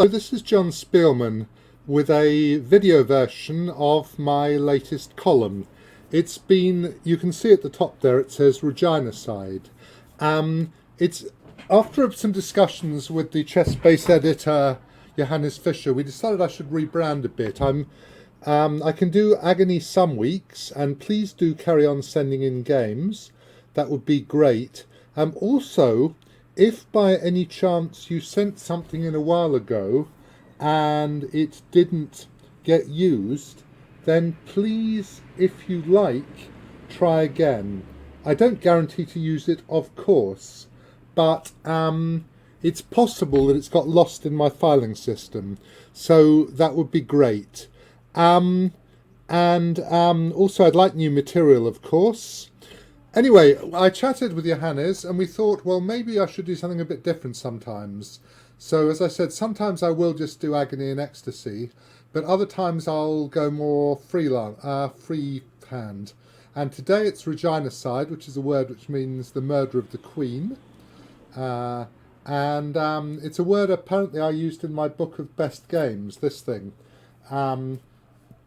Hello, this is John Speelman with a video version of my latest column. You can see at the top there, it says Reginacide. It's after some discussions with the chess-based editor Johannes Fischer, we decided I should rebrand a bit. I can do Agony some weeks, and please do carry on sending in games. That would be great. Also, if by any chance you sent something in a while ago and it didn't get used, then please, if you like, try again. I don't guarantee to use it, of course, but it's possible that it's got lost in my filing system, so that would be great. Also, I'd like new material, of course. Anyway, I chatted with Johannes and we thought, well, maybe I should do something a bit different sometimes. So, as I said, sometimes I will just do Agony and Ecstasy, but other times I'll go more freehand. And today it's Reginacide, which is a word which means the murder of the Queen. It's a word apparently I used in my book of best games, this thing, a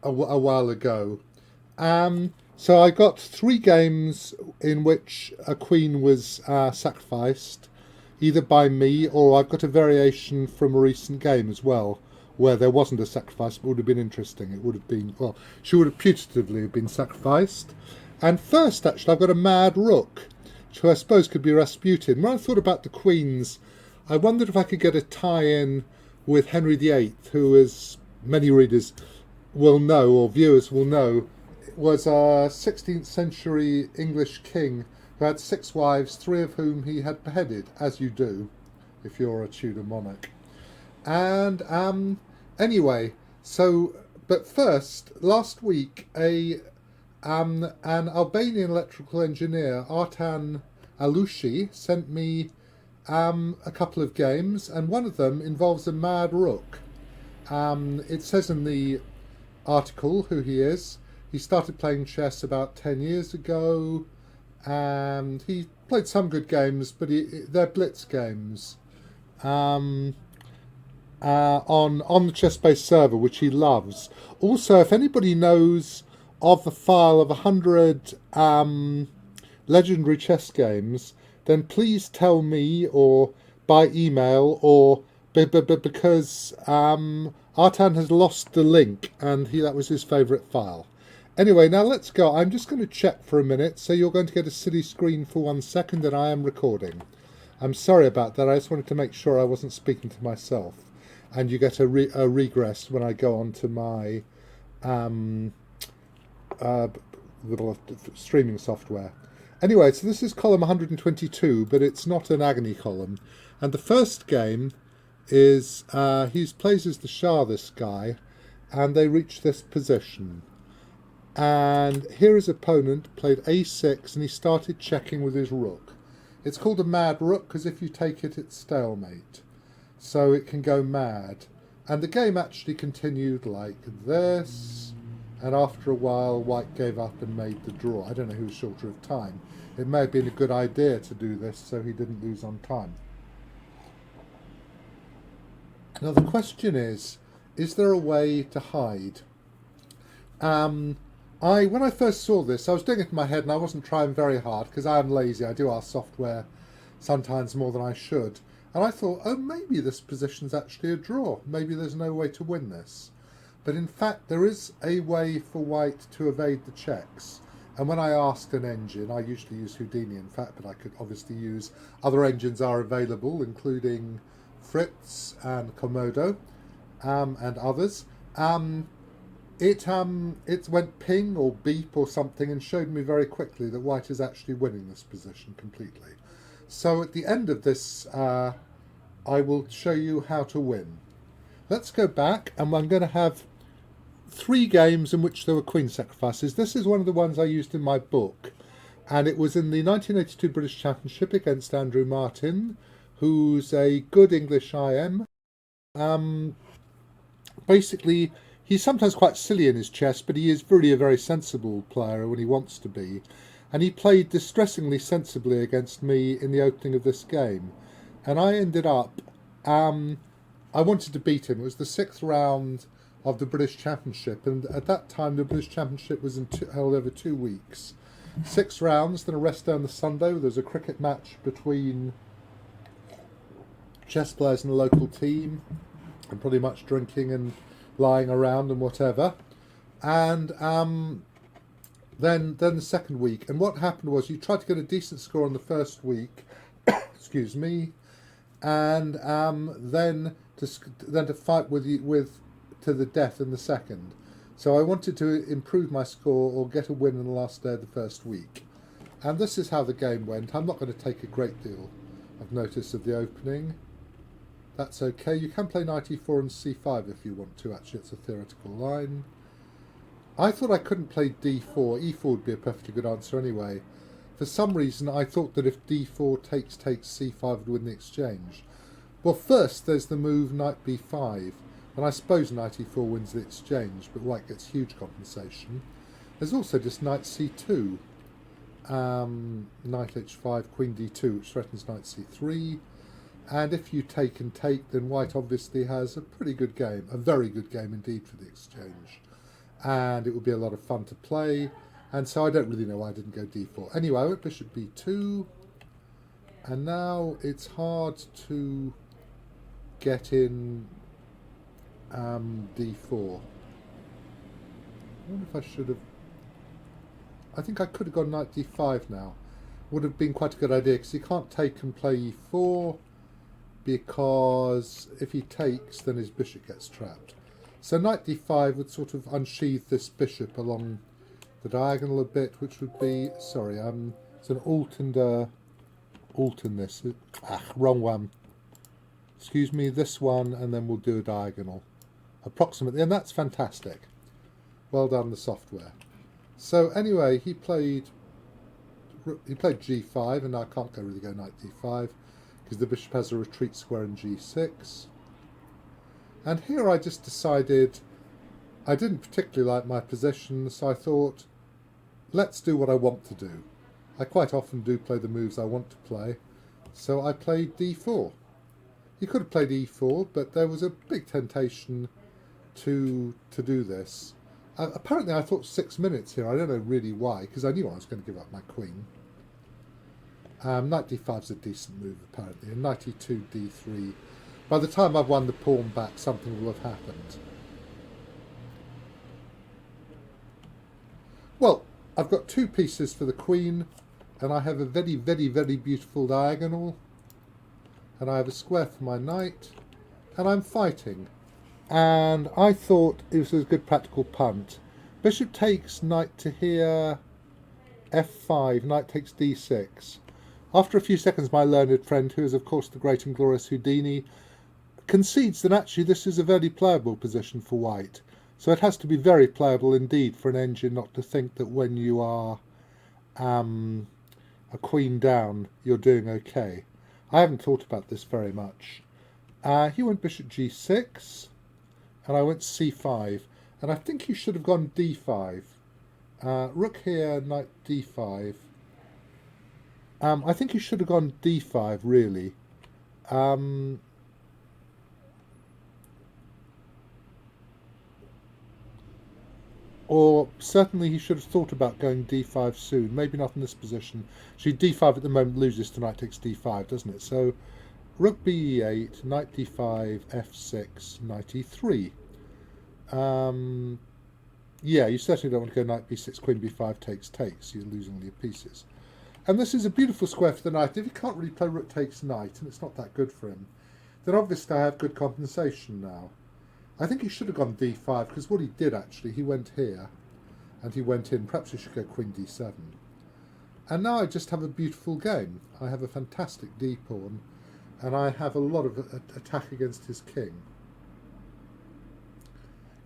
while ago. So I got 3 games in which a queen was sacrificed, either by me or I've got a variation from a recent game as well, where there wasn't a sacrifice, but it would have been interesting. It would have been, well, she would have putatively have been sacrificed. And first, actually, I've got a mad rook, who I suppose could be Rasputin. When I thought about the queens, I wondered if I could get a tie-in with Henry VIII, who, as many readers will know, or viewers will know, was a 16th century English king who had 6 wives, 3 of whom he had beheaded, as you do if you're a Tudor monarch. And anyway, but first, last week, an Albanian electrical engineer, Artan Alushi, sent me a couple of games, and one of them involves a mad rook. It says in the article who he is. He started playing chess about 10 years ago, and he played some good games, but they're blitz games on the chess-based server, which he loves. Also, if anybody knows of the file of 100 legendary chess games, then please tell me, or by email, or because Artan has lost the link, and that was his favourite file. Anyway, now let's go. I'm just going to check for a minute, so you're going to get a silly screen for 1 second, and I am recording. I'm sorry about that. I just wanted to make sure I wasn't speaking to myself. And you get a regress when I go on to my little streaming software. Anyway, so this is column 122, but it's not an Agony column. And the first game is, he plays as the Shah, this guy, and they reach this position. And here his opponent played a6 and he started checking with his rook. It's called a mad rook because if you take it, it's stalemate. So it can go mad. And the game actually continued like this. And after a while, white gave up and made the draw. I don't know who was shorter of time. It may have been a good idea to do this so he didn't lose on time. Now the question is there a way to hide? When I first saw this, I was doing it in my head and I wasn't trying very hard because I am lazy. I do our software sometimes more than I should. And I thought, oh, maybe this position's actually a draw. Maybe there's no way to win this. But in fact, there is a way for white to evade the checks. And when I asked an engine, I usually use Houdini, in fact, but I could obviously use other engines are available, including Fritz and Komodo and others. It went ping or beep or something and showed me very quickly that white is actually winning this position completely. So at the end of this, I will show you how to win. Let's go back, and I'm going to have 3 games in which there were queen sacrifices. This is one of the ones I used in my book, and it was in the 1982 British Championship against Andrew Martin, who's a good English IM. Basically, he's sometimes quite silly in his chess, but he is really a very sensible player when he wants to be. And he played distressingly sensibly against me in the opening of this game. And I ended up I wanted to beat him. It was the 6th round of the British Championship, and at that time the British Championship was held over 2 weeks. 6 rounds, then a rest day on the Sunday. There was a cricket match between chess players and a local team, and pretty much drinking and lying around and whatever. And then the second week, and what happened was you tried to get a decent score on the first week, excuse me, and then to fight with to the death in the second. So I wanted to improve my score or get a win in the last day of the first week, and this is how the game went. I'm not going to take a great deal of notice of the opening. That's okay. You can play knight e4 and c5 if you want to. Actually, it's a theoretical line. I thought I couldn't play d4. e4 would be a perfectly good answer anyway. For some reason, I thought that if d4 takes, c5 would win the exchange. Well, first there's the move knight b5, and I suppose knight e4 wins the exchange, but white gets huge compensation. There's also just knight c2, knight h5, queen d2, which threatens knight c3. And if you take and take, then white obviously has a pretty good game, a very good game indeed for the exchange. And it would be a lot of fun to play. And so I don't really know why I didn't go d4. Anyway, I went bishop b2. And now it's hard to get in d4. I wonder if I should have... I think I could have gone knight d5 now. Would have been quite a good idea, because he can't take and play e4, because if he takes, then his bishop gets trapped. So knight d5 would sort of unsheath this bishop along the diagonal a bit, which would be... Sorry, it's an alt in this. Wrong one. Excuse me, this one, and then we'll do a diagonal. Approximately, and that's fantastic. Well done, the software. So anyway, he played g5, and I can't really go knight d5, because the bishop has a retreat square in g6. And here I just decided I didn't particularly like my position, so I thought, let's do what I want to do. I quite often do play the moves I want to play, so I played d4. He could have played e4, but there was a big temptation to do this. Apparently I thought 6 minutes here. I don't know really why, because I knew I was going to give up my queen. Knight d5 is a decent move, apparently, and knight e2, d3. By the time I've won the pawn back, something will have happened. Well, I've got 2 pieces for the queen, and I have a very, very, very beautiful diagonal, and I have a square for my knight, and I'm fighting. And I thought it was a good practical punt. Bishop takes, knight to here, f5, knight takes d6. After a few seconds, my learned friend, who is of course the great and glorious Houdini, concedes that actually this is a very playable position for white. So it has to be very playable indeed for an engine not to think that when you are a queen down, you're doing okay. I haven't thought about this very much. He went bishop g6, and I went c5, and I think he should have gone d5. Rook here, knight d5. I think he should have gone d5, really. Or certainly he should have thought about going d5 soon. Maybe not in this position. Actually, d5 at the moment loses to knight takes d5, doesn't it? So rook b8, knight d5, f6, knight e3. Yeah, you certainly don't want to go knight b6, queen b5 takes. You're losing your pieces. And this is a beautiful square for the knight. If he can't really play rook takes knight, and it's not that good for him, then obviously I have good compensation now. I think he should have gone d5, because what he did actually, he went here, and he went in. Perhaps he should go queen d7. And now I just have a beautiful game. I have a fantastic d-pawn, and I have a lot of attack against his king.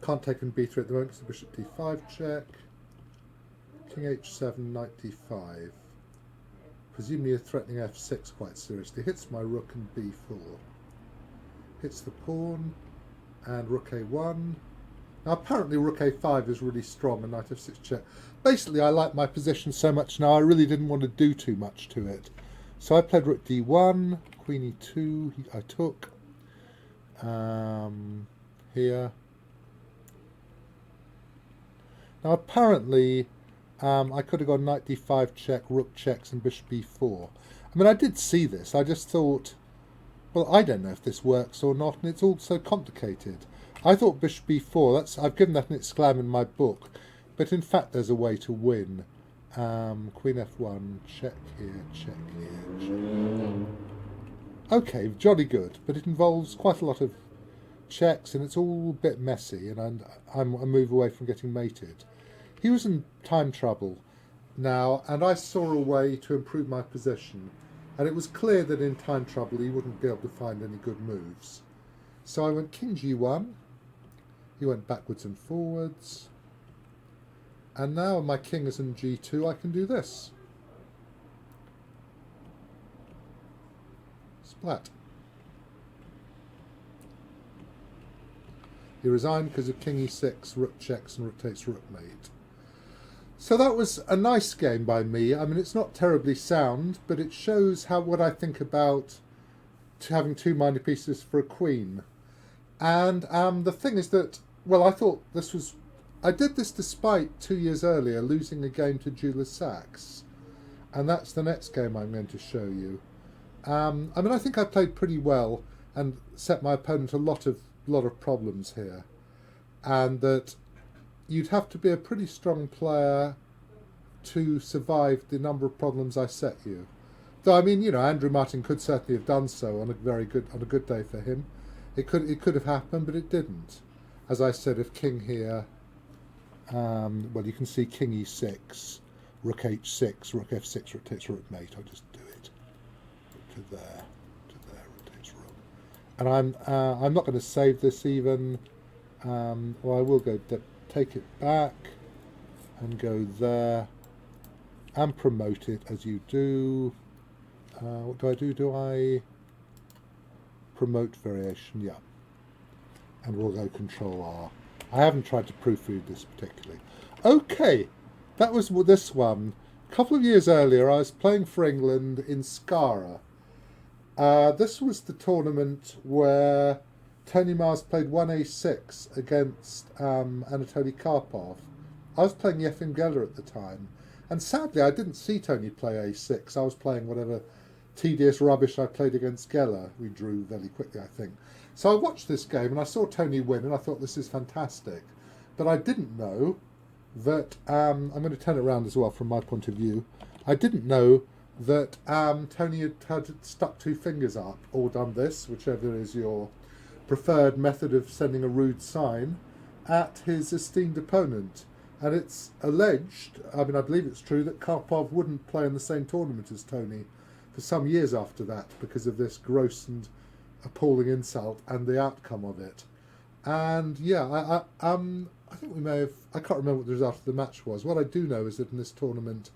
Can't take in b3 at the moment, because the bishop d5 check. King h7, knight d5. Presumably you're threatening f6 quite seriously. Hits my rook and b4. Hits the pawn, and rook a1. Now apparently rook a5 is really strong, and knight f6 check. Basically I like my position so much now I really didn't want to do too much to it. So I played rook d1, queen e2, I took. here. Now apparently I could have gone knight d5 check, rook checks and bishop e4. I mean, I did see this. I just thought, well, I don't know if this works or not, and it's all so complicated. I thought bishop b4, I've given that an exclam in my book, but in fact there's a way to win. Queen f1, check here, check here, check. Okay, jolly good, but it involves quite a lot of checks, and it's all a bit messy, and I'm a move away from getting mated. He was in time trouble now, and I saw a way to improve my position, and it was clear that in time trouble he wouldn't be able to find any good moves. So I went king g1, he went backwards and forwards, and now my king is in g2, I can do this. Splat. He resigned because of king e6, rook checks and rook takes rook mate. So that was a nice game by me. I mean, it's not terribly sound, but it shows what I think about having two minor pieces for a queen. And the thing is that, well, I thought I did this despite 2 years earlier losing a game to Julius Sachs. And that's the next game I'm going to show you. I mean, I think I played pretty well and set my opponent a lot of problems here. And that you'd have to be a pretty strong player to survive the number of problems I set you. Though, I mean, you know, Andrew Martin could certainly have done so on a good day for him. It could have happened, but it didn't. As I said, if king here, well, you can see king e6, rook h6, rook f6, rook takes rook mate. I'll just do it to there, rook takes rook. And I'm not going to save this even. Well, I will go take it back and go there and promote it as you do. What do I do? Do I promote variation? Yeah. And we'll go control R. I haven't tried to proofread this particularly. Okay, that was this one. A couple of years earlier I was playing for England in Skara. This was the tournament where Tony Mars played 1a6 against Anatoly Karpov. I was playing Yefim Geller at the time, and sadly I didn't see Tony play a6. I was playing whatever tedious rubbish I played against Geller. We drew very quickly, I think. So I watched this game and I saw Tony win, and I thought this is fantastic. But I didn't know that, I'm going to turn it around as well from my point of view, I didn't know that Tony had stuck two fingers up, or done this, whichever is your preferred method of sending a rude sign, at his esteemed opponent. And it's alleged, I mean I believe it's true, that Karpov wouldn't play in the same tournament as Tony for some years after that because of this gross and appalling insult and the outcome of it. And yeah, I think we may have, I can't remember what the result of the match was. What I do know is that in this tournament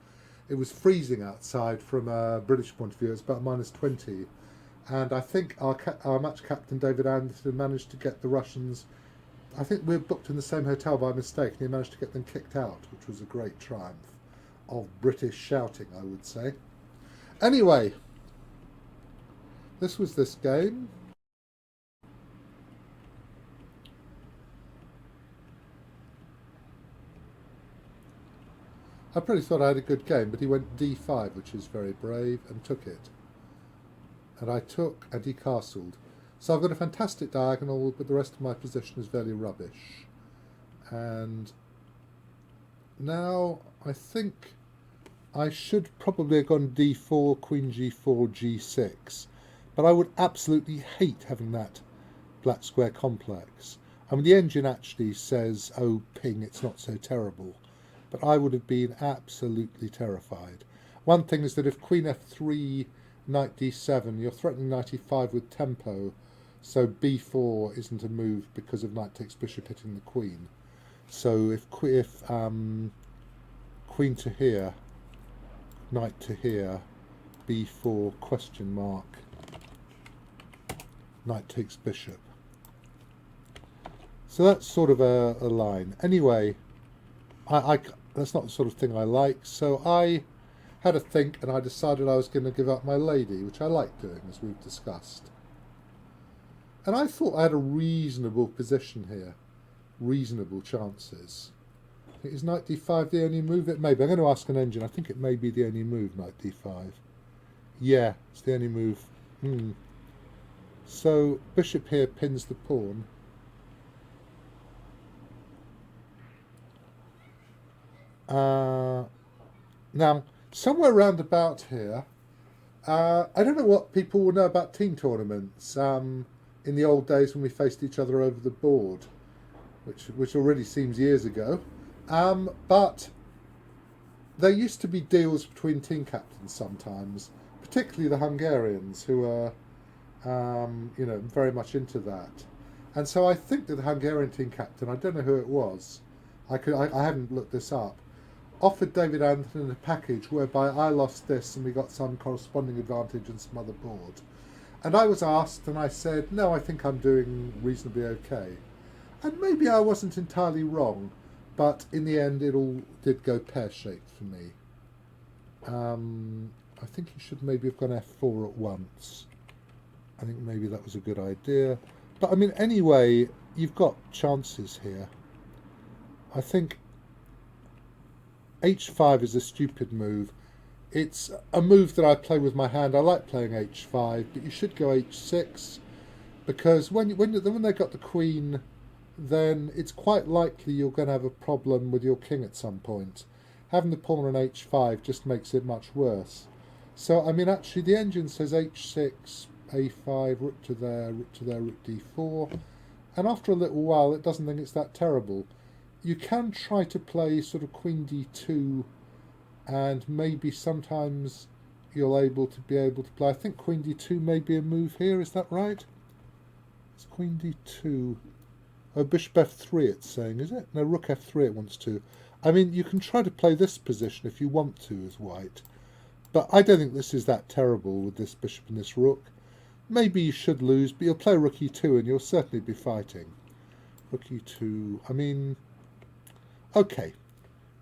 it was freezing outside. From a British point of view, it's about -20. And I think our match captain, David Anderson, managed to get the Russians, I think we were booked in the same hotel by mistake, and he managed to get them kicked out, which was a great triumph of British shouting, I would say. Anyway, this was this game. I probably thought I had a good game, but he went d5, which is very brave, and took it. And I took, and he castled. So I've got a fantastic diagonal, but the rest of my position is very rubbish. And now I think I should probably have gone d4, queen g4, g6. But I would absolutely hate having that black square complex. I mean, the engine actually says, oh, ping, it's not so terrible. But I would have been absolutely terrified. One thing is that if queen f3, knight d7, you're threatening knight e5 with tempo, so b4 isn't a move because of knight takes bishop hitting the queen. So if queen to here, knight to here, b4 question mark, knight takes bishop. So that's sort of a line. Anyway, that's not the sort of thing I like, so I had a think and I decided I was going to give up my lady, which I like doing, as we've discussed. And I thought I had a reasonable position here. Reasonable chances. Is knight d5 the only move? It may be. I'm going to ask an engine. I think it may be the only move, knight d5. Yeah, it's the only move. So bishop here pins the pawn. Now, somewhere round about here, I don't know what people will know about team tournaments in the old days when we faced each other over the board, which already seems years ago. But there used to be deals between team captains sometimes, particularly the Hungarians, who are, very much into that. And so I think that the Hungarian team captain, I don't know who it was, I haven't looked this up, offered David Anthony a package whereby I lost this and we got some corresponding advantage and some other board. And I was asked, and I said, no, I think I'm doing reasonably okay. And maybe I wasn't entirely wrong, but in the end it all did go pear-shaped for me. I think he should maybe have gone f4 at once. I think maybe that was a good idea. But I mean, anyway, you've got chances here. I think h5 is a stupid move. It's a move that I play with my hand. I like playing h5, but you should go h6, because when they got the queen, then it's quite likely you're going to have a problem with your king at some point. Having the pawn on h5 just makes it much worse. So, I mean, actually, the engine says h6, a5, rook to there, rook d4. And after a little while, it doesn't think it's that terrible. You can try to play sort of queen d2, and maybe sometimes you'll be able to play. I think queen d2 may be a move here, is that right? It's queen d2. Oh, bishop f3 it's saying, is it? No, rook f3 it wants to. I mean, you can try to play this position if you want to as white, but I don't think this is that terrible with this bishop and this rook. Maybe you should lose, but you'll play rook e2 and you'll certainly be fighting. Rook e2, I mean, okay.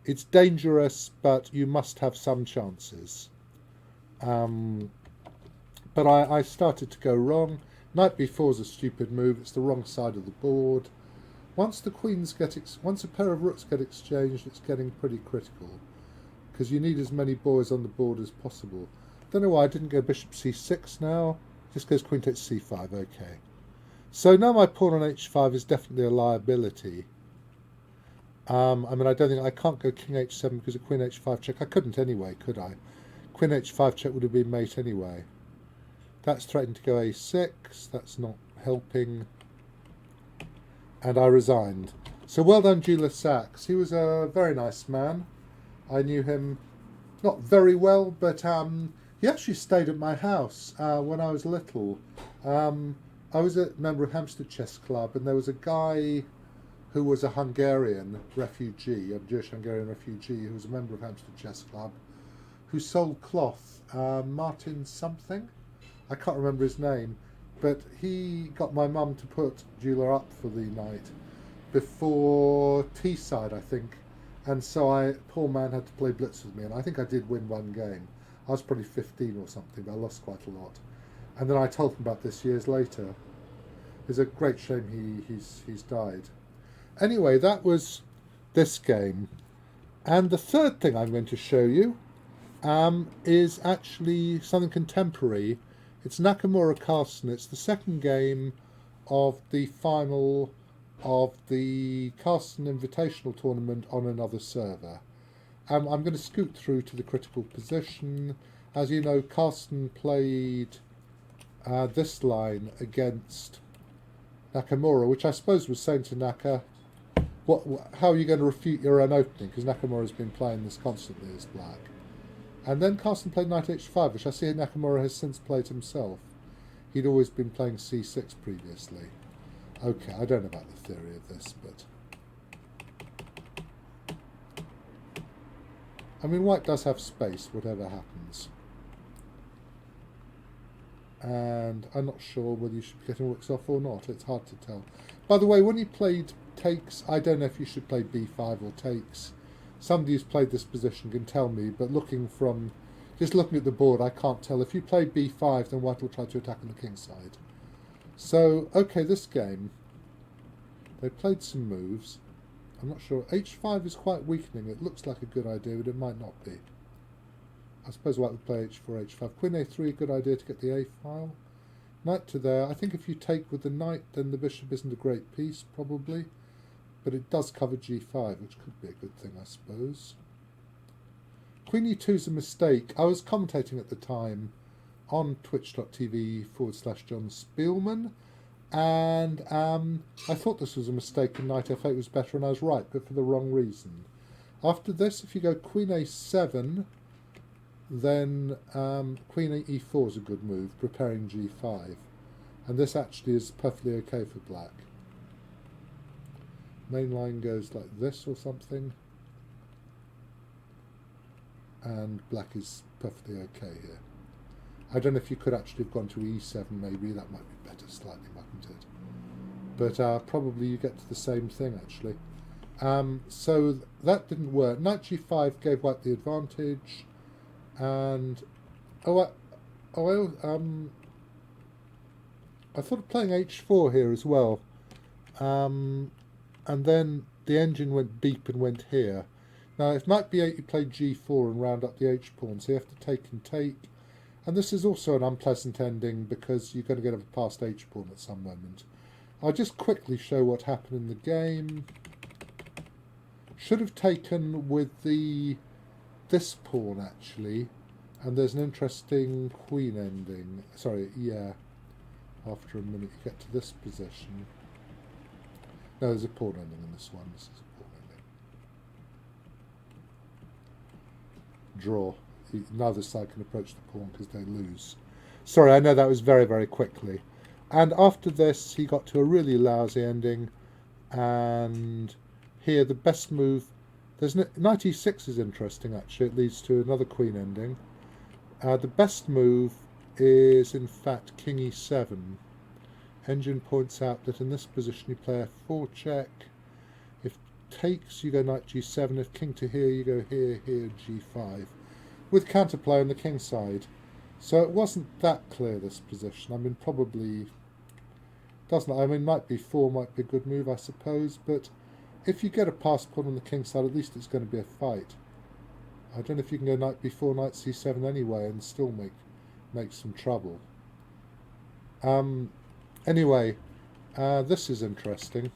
It's dangerous, but you must have some chances. But I started to go wrong. Knight b4 is a stupid move. It's the wrong side of the board. Once a pair of rooks get exchanged, it's getting pretty critical, because you need as many boys on the board as possible. Don't know why I didn't go bishop c6 now. Just goes queen takes c5. Okay. So now my pawn on h5 is definitely a liability. I mean, I can't go king h7 because of queen h5 check. I couldn't anyway, could I? Queen h5 check would have been mate anyway. That's threatening to go a6. That's not helping. And I resigned. So well done, Julius Sachs. He was a very nice man. I knew him not very well, but he actually stayed at my house when I was little. I was a member of Hampstead Chess Club, and there was a guy who was a Hungarian refugee, a Jewish Hungarian refugee, who was a member of Hampstead Chess Club, who sold cloth, Martin something, I can't remember his name, but he got my mum to put Julia up for the night before Teesside, I think, and so poor man had to play blitz with me, and I think I did win one game. I was probably 15 or something, but I lost quite a lot. And then I told him about this years later. It's a great shame he's died. Anyway, that was this game. And the third thing I'm going to show you is actually something contemporary. It's Nakamura Carlsen. It's the second game of the final of the Carlsen Invitational Tournament on another server. I'm going to scoot through to the critical position. As you know, Carlsen played this line against Nakamura, which I suppose was saying to Naka, how are you going to refute your own opening? Because Nakamura's been playing this constantly as black. And then Carlsen played knight h5, which I see Nakamura has since played himself. He'd always been playing c6 previously. Okay, I don't know about the theory of this, but... I mean, white does have space, whatever happens. And I'm not sure whether you should be getting rooks off or not. It's hard to tell. By the way, when he played takes, I don't know if you should play b5 or takes. Somebody who's played this position can tell me, but just looking at the board, I can't tell. If you play b5, then white will try to attack on the king side. So, okay, this game, they played some moves. I'm not sure. H5 is quite weakening. It looks like a good idea, but it might not be. I suppose White would play H4, H5. Queen A3, a good idea to get the A file. Knight to there. I think if you take with the knight, then the bishop isn't a great piece, probably. But it does cover G5, which could be a good thing, I suppose. Queen E2 is a mistake. I was commentating at the time on twitch.tv/Jonathan Speelman, and I thought this was a mistake and Knight F8 was better, and I was right, but for the wrong reason. After this, if you go Queen A7, then Queen E4 is a good move, preparing G5. And this actually is perfectly okay for black. Main line goes like this or something. And black is perfectly okay here. I don't know if you could actually have gone to E7 maybe, that might be better slightly, mightn't it? But probably you get to the same thing actually. So that didn't work. Knight G5 gave white the advantage. And I thought of playing H4 here as well, and then the engine went beep and went here. Now if Knight B8 you play G4 and round up the H pawn, so you have to take and take, and this is also an unpleasant ending because you're going to get a past H pawn at some moment. I'll just quickly show what happened in the game. Should have taken with this pawn actually, and there's an interesting queen ending. Sorry, yeah. After a minute, you get to this position. No, there's a pawn ending in this one. This is a pawn ending. Draw. Neither side can approach the pawn because they lose. Sorry, I know that was very, very quickly. And after this, he got to a really lousy ending, and here the best move. There's Knight E6 is interesting actually. It leads to another queen ending. The best move is in fact King E7. Engine points out that in this position you play F4 check. If takes, you go Knight G7. If king to here, you go here, here, G5. With counterplay on the king side. So it wasn't that clear, this position. I mean, probably doesn't. I mean, Knight B4 might be a good move, I suppose, but if you get a passed pawn on the king side, at least it's going to be a fight. I don't know if you can go Knight B4, Knight C7 anyway and still make some trouble. Anyway, this is interesting.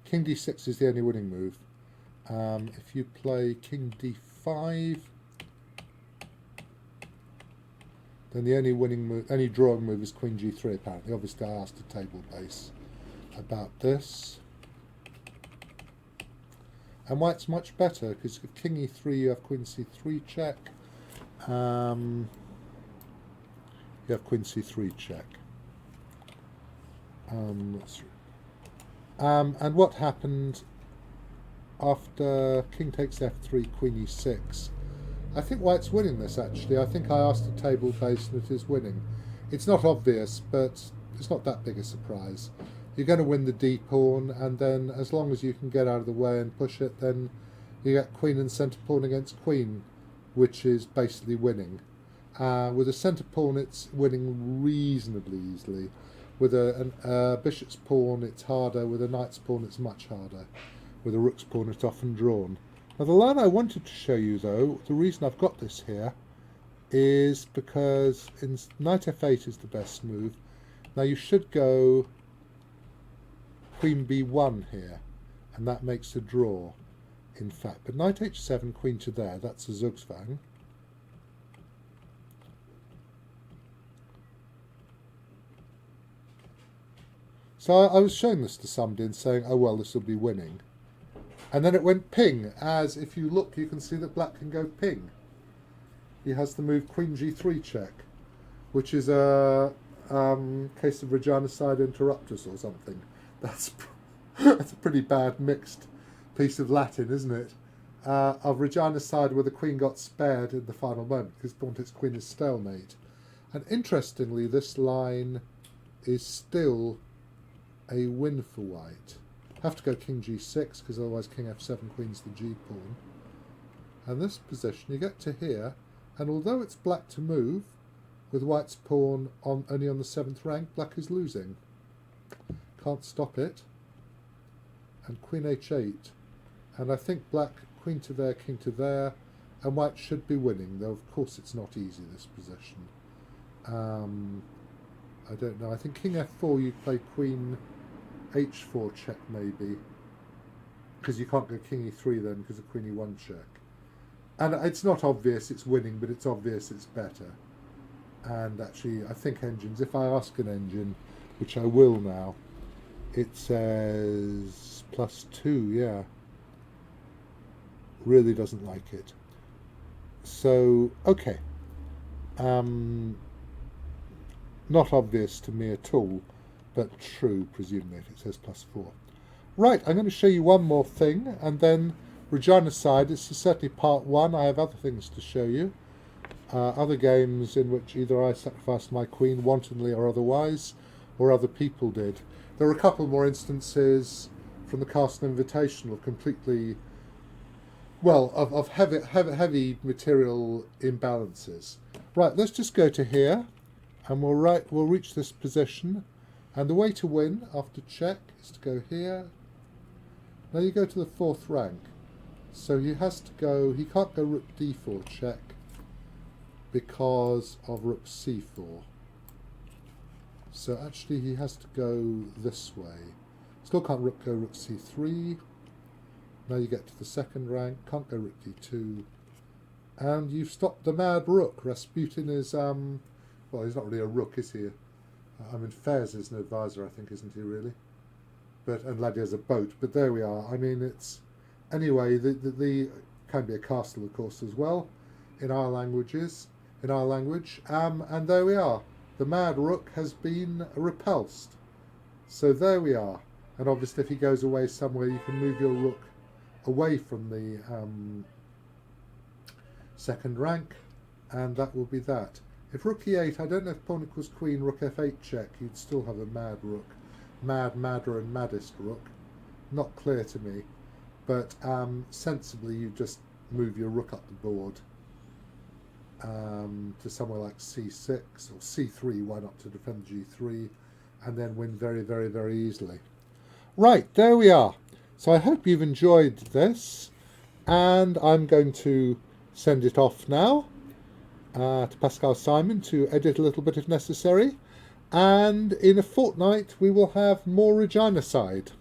King D6 is the only winning move. If you play King D5, then the only winning move, any drawing move is Queen G3 apparently. Obviously I asked a table base about this. And white's much better because with King E3 you have Queen C3 check. You have Queen C3 check. And what happened after King takes F3, Queen E6? I think white's winning this actually. I think I asked a table base and it is winning. It's not obvious, but it's not that big a surprise. You're going to win the D pawn, and then as long as you can get out of the way and push it, then you get queen and centre pawn against queen, which is basically winning. With a centre pawn it's winning reasonably easily. With a bishop's pawn it's harder, with a knight's pawn it's much harder. With a rook's pawn it's often drawn. Now the line I wanted to show you though, the reason I've got this here, is because Knight F8 is the best move. Now you should go Queen B1 here, and that makes a draw, in fact. But Knight H7, Queen to there, that's a Zugzwang. So I was showing this to somebody and saying, oh well, this will be winning. And then it went ping, as if you look you can see that black can go ping. He has the move Queen G3 check, which is a case of Reginacide interruptus or something. That's a pretty bad mixed piece of Latin, isn't it? Of Reginacide where the queen got spared in the final moment because pawn takes queen is stalemate. And interestingly, this line is still a win for white. Have to go King G6 because otherwise King F7 Queen's the G pawn. And this position, you get to here, and although it's black to move, with white's pawn only on the 7th rank, black is losing. Can't stop it. And queen h8. And I think black, queen to there, king to there, and white should be winning, though of course it's not easy, this position. I don't know. I think king f4, you play queen h4 check maybe, because you can't go king e3 then because of queen e1 check. And it's not obvious it's winning, but it's obvious it's better. And actually, I think engines, if I ask an engine, which I will now, it says +2, yeah. Really doesn't like it. So, okay. Not obvious to me at all, but true, presumably, if it says +4. Right, I'm going to show you one more thing, and then Reginacide. This is certainly part 1. I have other things to show you. Other games in which either I sacrificed my queen wantonly or otherwise, or other people did. There are a couple more instances from the Castle Invitational, completely, well, of heavy material imbalances. Right, let's just go to here, and we'll reach this position, and the way to win after check is to go here. Now you go to the 4th rank, so he can't go rook d4 check because of rook c4. So actually he has to go this way. Still can't go rook c3. Now you get to the 2nd rank, can't go rook d2. And you've stopped the mad rook. Rasputin is, well, he's not really a rook, is he? I mean, Fez is an advisor, I think, isn't he, really? And Ladier's a boat, but there we are. I mean, it's... Anyway, the can be a castle, of course, as well, in our language. And there we are. The mad rook has been repulsed. So there we are. And obviously, if he goes away somewhere, you can move your rook away from the 2nd rank, and that will be that. If rook e8, I don't know if pawn equals queen, rook f8 check, you'd still have a mad rook. Madder, and maddest rook. Not clear to me. But sensibly, you just move your rook up the board to somewhere like c6 or c3, why not, to defend g3, and then win very, very, very easily. Right, there we are. So I hope you've enjoyed this, and I'm going to send it off now to Pascal Simon to edit a little bit if necessary, and in a fortnight we will have more Reginacide.